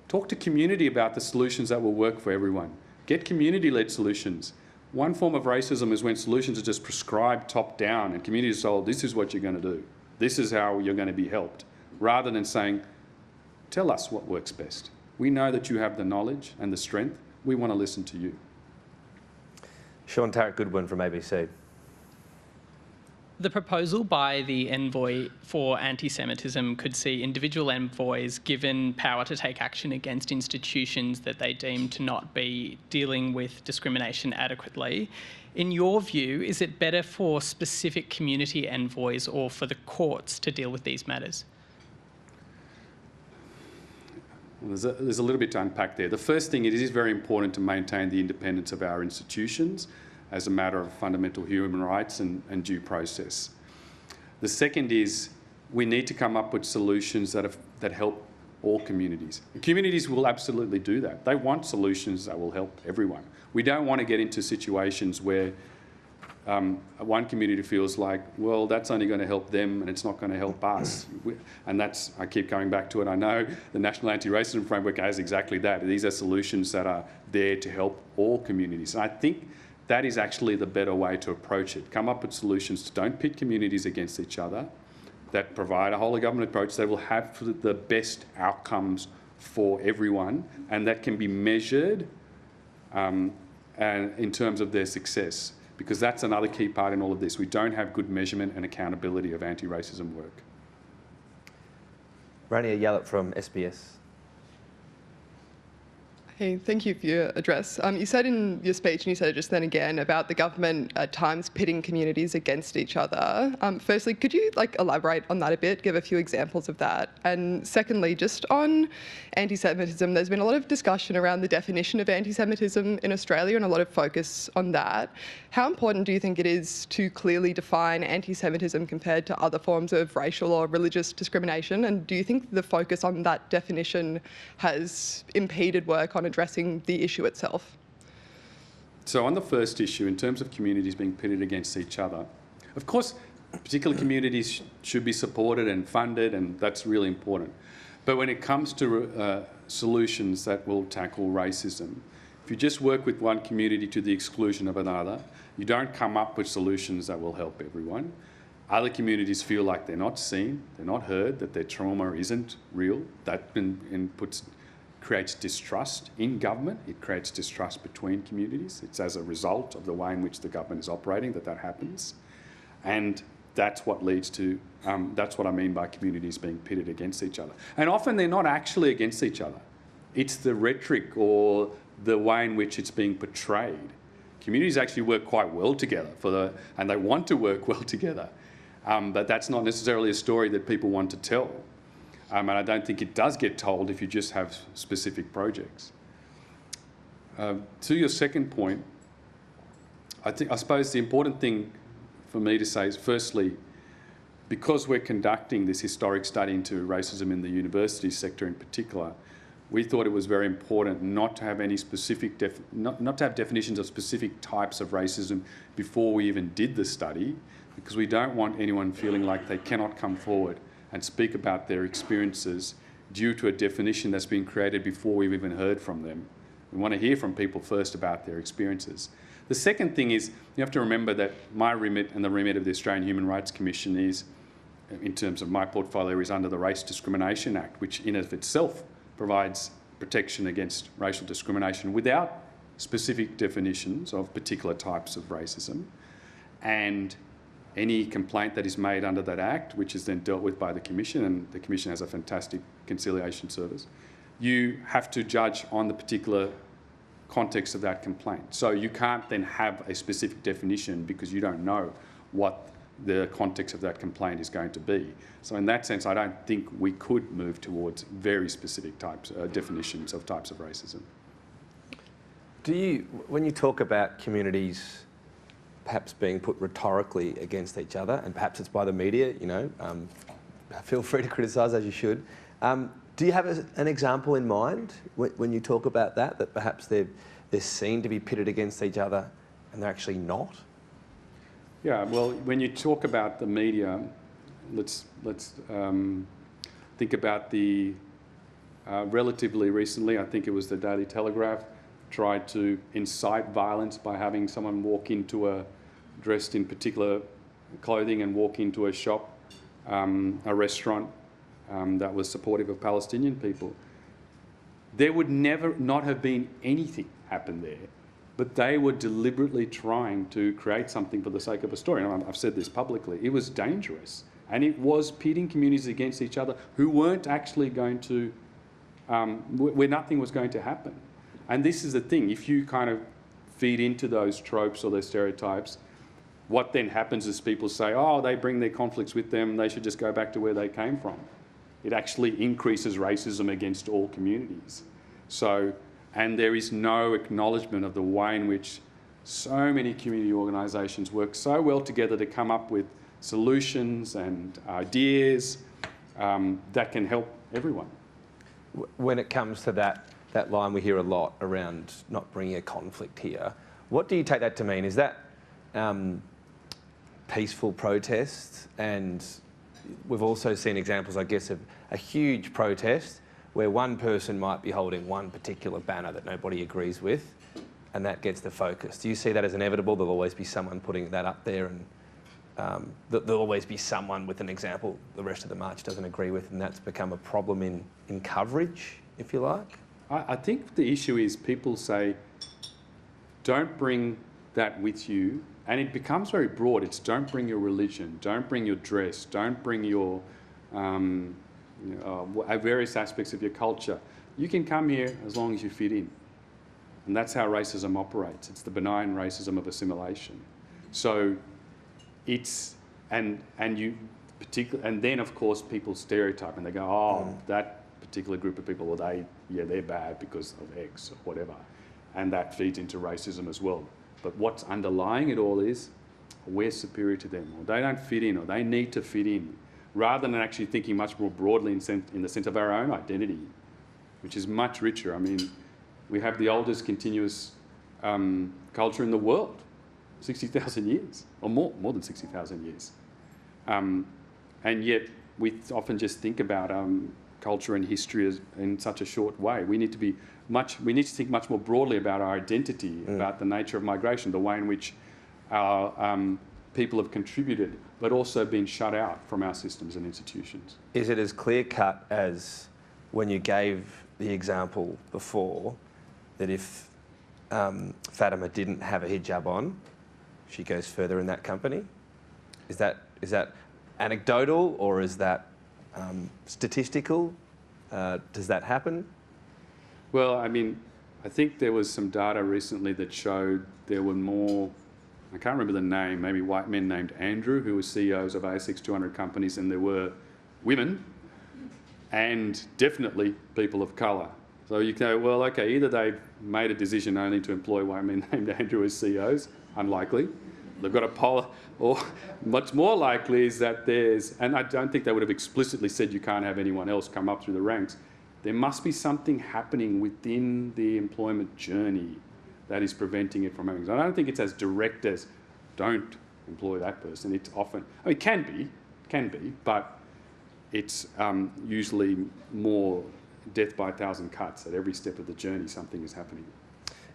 talk to community about the solutions that will work for everyone. Get community-led solutions. One form of racism is when solutions are just prescribed top-down and communities are told, this is what you're going to do. This is how you're going to be helped. Rather than saying, tell us what works best. We know that you have the knowledge and the strength. We want to listen to you. Sean Tarrant-Goodwin from ABC. The proposal by the envoy for anti-Semitism could see individual envoys given power to take action against institutions that they deem to not be dealing with discrimination adequately. In your view, is it better for specific community envoys or for the courts to deal with these matters? Well, there's a little bit to unpack there. The first thing, it is very important to maintain the independence of our institutions as a matter of fundamental human rights and due process. The second is we need to come up with solutions that help all communities. And communities will absolutely do that. They want solutions that will help everyone. We don't want to get into situations where one community feels like, well, that's only going to help them and it's not going to help us. And that's, I keep coming back to it, I know the National Anti-Racism Framework has exactly that. These are solutions that are there to help all communities. And I think that is actually the better way to approach it. Come up with solutions that don't pit communities against each other, that provide a whole of government approach that will have the best outcomes for everyone and that can be measured and in terms of their success. Because that's another key part in all of this. We don't have good measurement and accountability of anti-racism work. Rania Yallop from SBS. Hey, thank you for your address. You said in your speech, and you said it just then again, about the government at times pitting communities against each other. Firstly, could you elaborate on that a bit, give a few examples of that? And secondly, just on anti-Semitism, there's been a lot of discussion around the definition of anti-Semitism in Australia and a lot of focus on that. How important do you think it is to clearly define anti-Semitism compared to other forms of racial or religious discrimination? And do you think the focus on that definition has impeded work on addressing the issue itself? So on the first issue, in terms of communities being pitted against each other, of course, particular communities should be supported and funded, and that's really important. But when it comes to solutions that will tackle racism, if you just work with one community to the exclusion of another, you don't come up with solutions that will help everyone. Other communities feel like they're not seen, they're not heard, that their trauma isn't real. That creates distrust in government. It creates distrust between communities. It's as a result of the way in which the government is operating that happens. And that's what leads to, that's what I mean by communities being pitted against each other. And often they're not actually against each other. It's the rhetoric or the way in which it's being portrayed. Communities actually work quite well together and they want to work well together. But that's not necessarily a story that people want to tell. And I don't think it does get told if you just have specific projects. To your second point, I suppose the important thing for me to say is, firstly, because we're conducting this historic study into racism in the university sector in particular, we thought it was very important not to have any specific not to have definitions of specific types of racism before we even did the study, because we don't want anyone feeling like they cannot come forward and speak about their experiences due to a definition that's been created before we've even heard from them. We want to hear from people first about their experiences. The second thing is, you have to remember that my remit and the remit of the Australian Human Rights Commission is, in terms of my portfolio, is under the Race Discrimination Act, which in and of itself provides protection against racial discrimination without specific definitions of particular types of racism. And any complaint that is made under that Act, which is then dealt with by the Commission, and the Commission has a fantastic conciliation service, you have to judge on the particular context of that complaint. So you can't then have a specific definition because you don't know what the context of that complaint is going to be. So in that sense, I don't think we could move towards very specific types, definitions of types of racism. When you talk about communities perhaps being put rhetorically against each other, and perhaps it's by the media, you know, feel free to criticise as you should. Do you have an example in mind when you talk about that perhaps they're seen to be pitted against each other and they're actually not? Yeah, well, when you talk about the media, let's think about the relatively recently, I think it was the Daily Telegraph, tried to incite violence by having someone walk into dressed in particular clothing and walk into a shop, a restaurant that was supportive of Palestinian people. There would never not have been anything happen there, but they were deliberately trying to create something for the sake of a story. And I've said this publicly. It was dangerous, and it was pitting communities against each other who weren't actually going to, where nothing was going to happen. And this is the thing, if you kind of feed into those tropes or those stereotypes, what then happens is people say, oh, they bring their conflicts with them, they should just go back to where they came from. It actually increases racism against all communities. So, and there is no acknowledgement of the way in which so many community organisations work so well together to come up with solutions and ideas that can help everyone. When it comes to that line we hear a lot around not bringing a conflict here, what do you take that to mean? Is that peaceful protest? And we've also seen examples, I guess, of a huge protest where one person might be holding one particular banner that nobody agrees with, and that gets the focus. Do you see that as inevitable? There'll always be someone putting that up there, and there'll always be someone with an example the rest of the march doesn't agree with, and that's become a problem in coverage, if you like? I think the issue is people say, don't bring that with you, and it becomes very broad. It's don't bring your religion, don't bring your dress, don't bring your various aspects of your culture. You can come here as long as you fit in. And that's how racism operates. It's the benign racism of assimilation. So it's, and then of course people stereotype and they go, oh, that particular group of people, well, they're bad because of X or whatever. And that feeds into racism as well. But what's underlying it all is we're superior to them, or they don't fit in, or they need to fit in, rather than actually thinking much more broadly in the sense of our own identity, which is much richer. I mean, we have the oldest continuous culture in the world, 60,000 years, or more than 60,000 years. And yet we often just think about culture and history in such a short way. We need to think much more broadly about our identity, about the nature of migration, the way in which our people have contributed, but also been shut out from our systems and institutions. Is it as clear-cut as when you gave the example before that if Fatima didn't have a hijab on, she goes further in that company? Is that that anecdotal or is that statistical? Does that happen? Well, I mean, I think there was some data recently that showed there were more, I can't remember the name, maybe white men named Andrew, who were CEOs of ASX 200 companies, and there were women and definitely people of colour. So you can go, well, okay, either they've made a decision only to employ white men named Andrew as CEOs, unlikely. They've got a poll, or much more likely is that there's, and I don't think they would have explicitly said you can't have anyone else come up through the ranks. There must be something happening within the employment journey that is preventing it from happening. So I don't think it's as direct as don't employ that person. It's often, I mean, it can be, but it's usually more death by a thousand cuts. At every step of the journey, something is happening.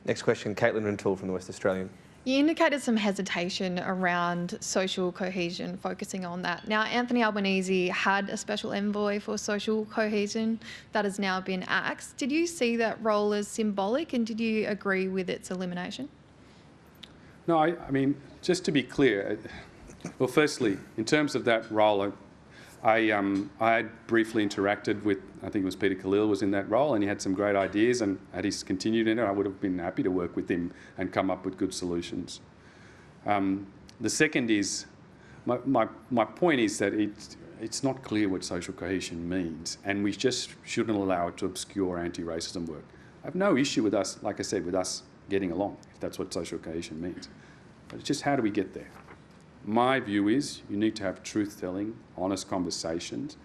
Next question, Caitlin Rintoul from the West Australian. You indicated some hesitation around social cohesion, focusing on that. Now, Anthony Albanese had a special envoy for social cohesion that has now been axed. Did you see that role as symbolic, and did you agree with its elimination? No, I mean, just to be clear, well, firstly, in terms of that role, I had briefly interacted with, I think it was Peter Khalil was in that role, and he had some great ideas, and had he continued in it, I would have been happy to work with him and come up with good solutions. The second is, my point is that it's not clear what social cohesion means, and we just shouldn't allow it to obscure anti-racism work. I have no issue with us, like I said, with us getting along, if that's what social cohesion means. But it's just how do we get there? My view is you need to have truth-telling, honest conversations.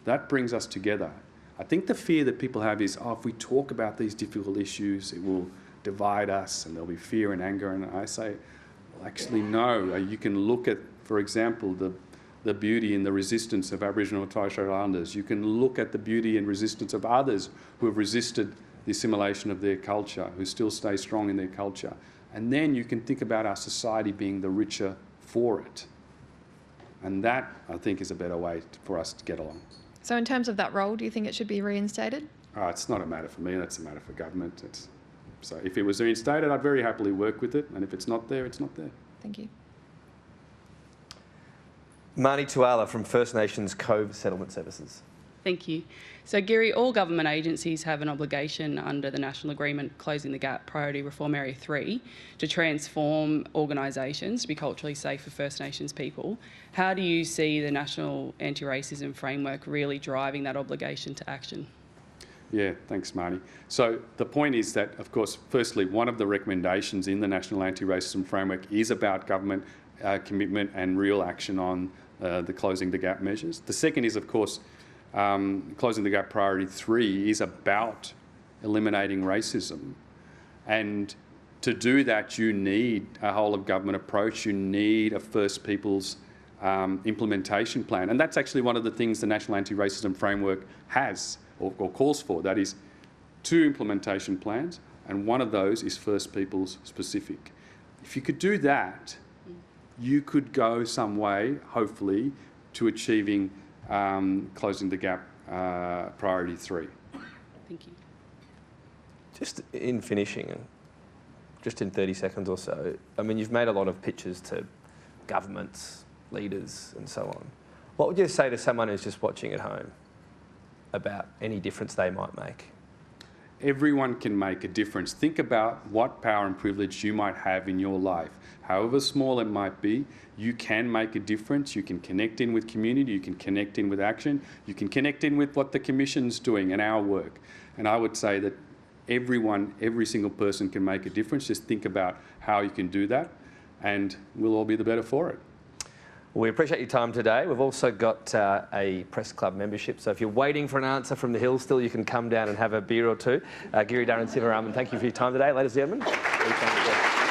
That brings us together. I think the fear that people have is, oh, if we talk about these difficult issues, it will divide us and there'll be fear and anger. And I say, well, actually, no. You can look at, for example, the beauty and the resistance of Aboriginal and Torres Strait Islanders. You can look at the beauty and resistance of others who have resisted the assimilation of their culture, who still stay strong in their culture. And then you can think about our society being the richer for it. And that, I think, is a better way for us to get along. So in terms of that role, do you think it should be reinstated? It's not a matter for me, that's a matter for government. So if it was reinstated, I'd very happily work with it, and if it's not there, it's not there. Thank you. Marnie Tuala from First Nations Cove Settlement Services. Thank you. So, Giri, all government agencies have an obligation under the National Agreement Closing the Gap Priority Reform Area 3 to transform organisations to be culturally safe for First Nations people. How do you see the National Anti-Racism Framework really driving that obligation to action? Yeah, thanks, Marnie. So the point is that, of course, firstly, one of the recommendations in the National Anti-Racism Framework is about government commitment and real action on the Closing the Gap measures. The second is, of course, Closing the Gap Priority 3 is about eliminating racism. And to do that, you need a whole-of-government approach. You need a First Peoples implementation plan. And that's actually one of the things the National Anti-Racism Framework has or calls for. That is 2 implementation plans, and one of those is First Peoples specific. If you could do that, you could go some way, hopefully, to achieving Closing the Gap Priority 3. Thank you. Just in finishing, and just in 30 seconds or so, I mean, you've made a lot of pitches to governments, leaders and so on. What would you say to someone who's just watching at home about any difference they might make? Everyone can make a difference. Think about what power and privilege you might have in your life. However small it might be, you can make a difference. You can connect in with community, you can connect in with action, you can connect in with what the Commission's doing and our work. And I would say that everyone, every single person can make a difference. Just think about how you can do that, and we'll all be the better for it. We appreciate your time today. We've also got a Press Club membership, so if you're waiting for an answer from the Hill still, you can come down and have a beer or two. Giridharan Sivaraman, thank you for your time today, ladies and gentlemen.